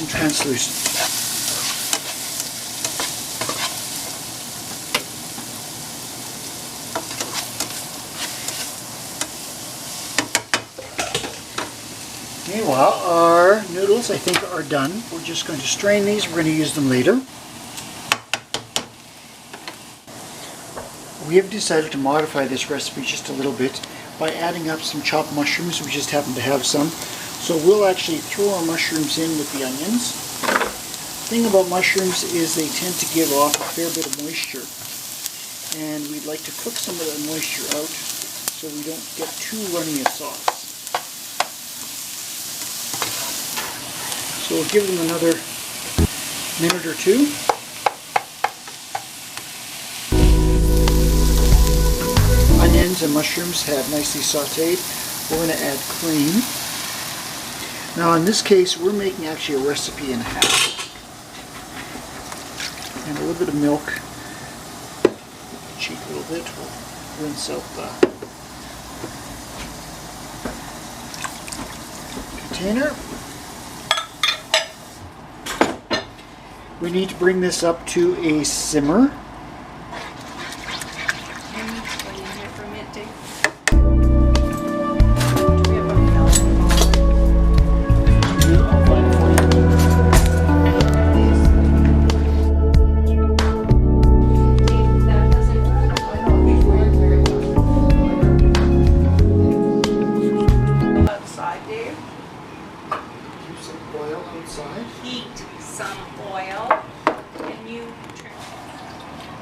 Translucent. Meanwhile, our noodles, I think, are done. We're just going to strain these. We're going to use them later. We have decided to modify this recipe just a little bit by adding up some chopped mushrooms. We just happen to have some. So we'll actually throw our mushrooms in with the onions. The thing about mushrooms is they tend to give off a fair bit of moisture. And we'd like to cook some of that moisture out so we don't get too runny a sauce. So we'll give them another minute or two. Onions and mushrooms have nicely sauteed. We're going to add cream. Now in this case we're making actually a recipe and a half. And a little bit of milk. Cheat a little bit. We'll rinse out the container. We need to bring this up to a simmer.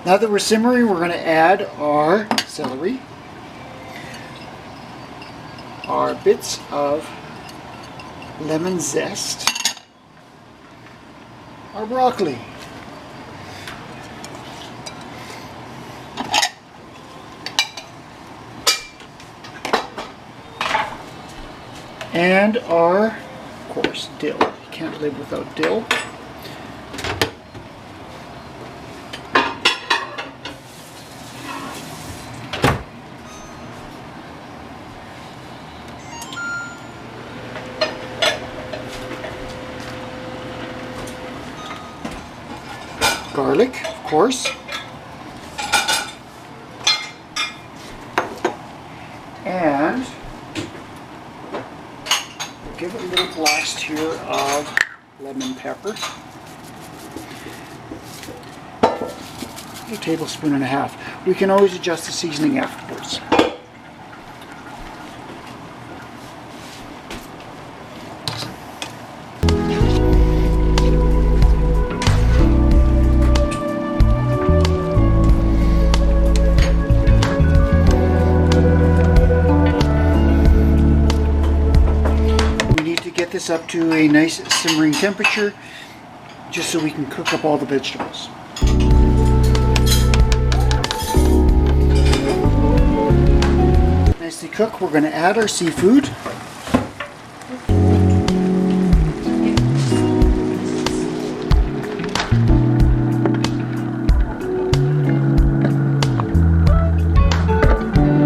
Now that we're simmering, we're going to add our celery, our bits of lemon zest, our broccoli, and our, of course, dill. You can't live without dill. Garlic, of course, and we'll give it a little blast here of lemon pepper, a tablespoon and a half. We can always adjust the seasoning afterwards. This up to a nice simmering temperature just so we can cook up all the vegetables. Nicely cooked, we're going to add our seafood.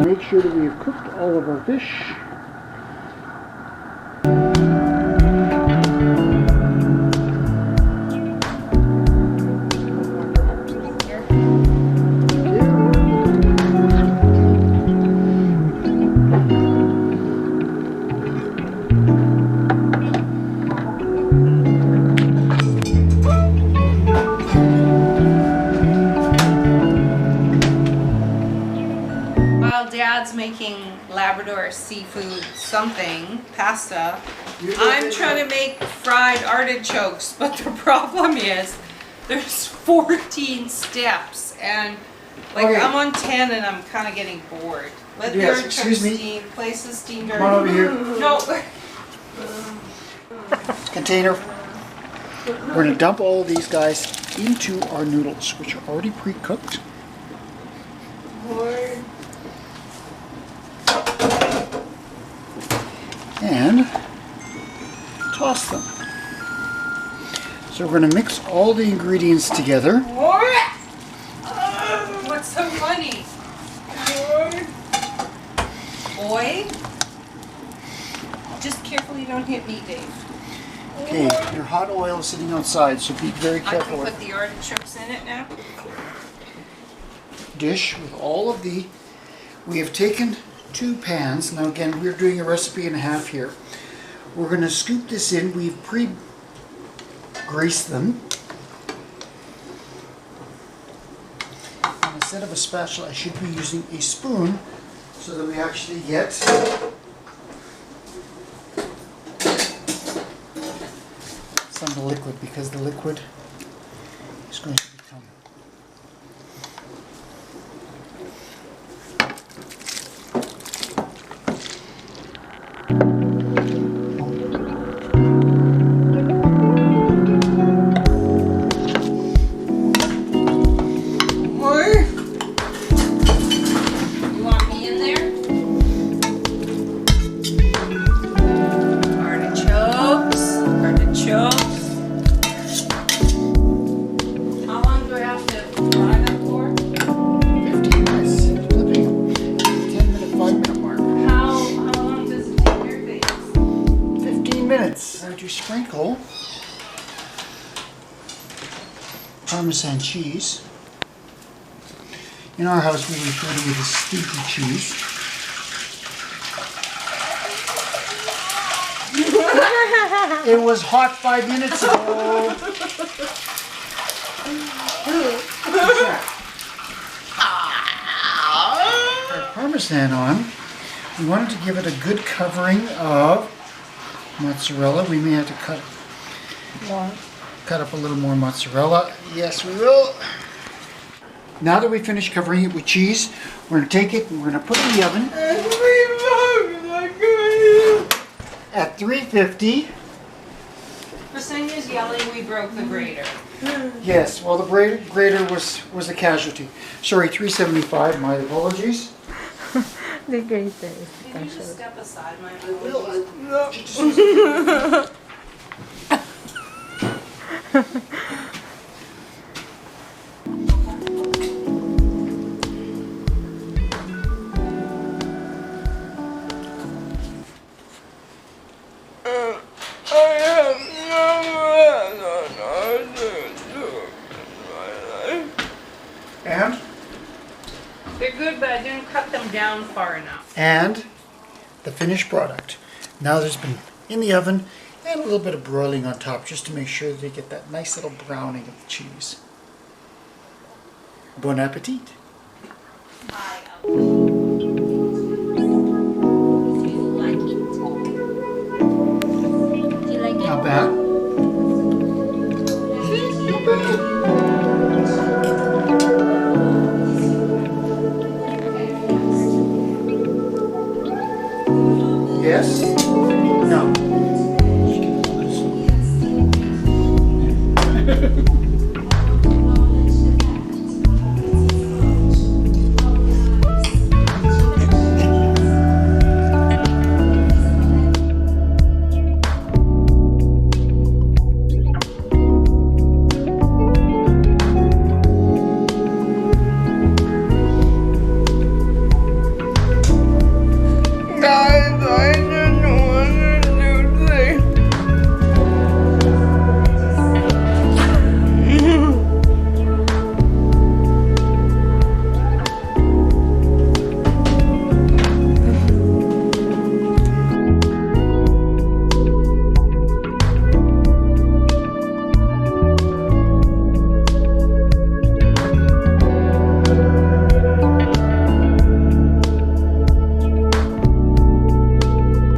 Make sure that we have cooked all of our fish. while Dad's making Labrador seafood something, pasta, I'm trying to make fried artichokes, but the problem is there's 14 steps, and like Okay. I'm on 10 and I'm kind of getting bored. Let the Yes, artichokes excuse me. steam, place the steam Come on over here. No. Container. We're going to dump all of these guys into our noodles, which are already pre-cooked. And toss them. So we're going to mix all the ingredients together. What's so funny? Boy? Just careful you don't hit me, Dave. Okay, your hot oil is sitting outside, so be very I can careful. put the artichokes in it now. Dish with all of the, we have taken 2 pans. Now again, we're doing a recipe and a half here. We're going to scoop this in. We've pre-greased them. And instead of a spatula, I should be using a spoon so that we actually get some of the liquid, because the liquid is going to become You want me in there? Artichokes. How long do I have to fry them for? 15 minutes. Flipping 10-minute, 5-minute mark. How long does it take your face? 15 minutes. I'm going to sprinkle Parmesan cheese. In our house, we refer to it as stinky cheese. It was hot 5 minutes ago. Our Parmesan on. We wanted to give it a good covering of mozzarella. We may have to cut up a little more mozzarella. Yes, we will. Now that we finished covering it with cheese, we're going to take it and we're going to put it in the oven at 350. Ksenia's yelling we broke the grater. Yes, well the grater was a casualty. Sorry, 375, my apologies. The greater is Can you just step aside, my And? They're good, but I didn't cut them down far enough. And the finished product. Now there's been in the oven and a little bit of broiling on top just to make sure that they get that nice little browning of the cheese. Bon appetit. Do you like it? Do you like it? Not bad. Not bad. Yes? No.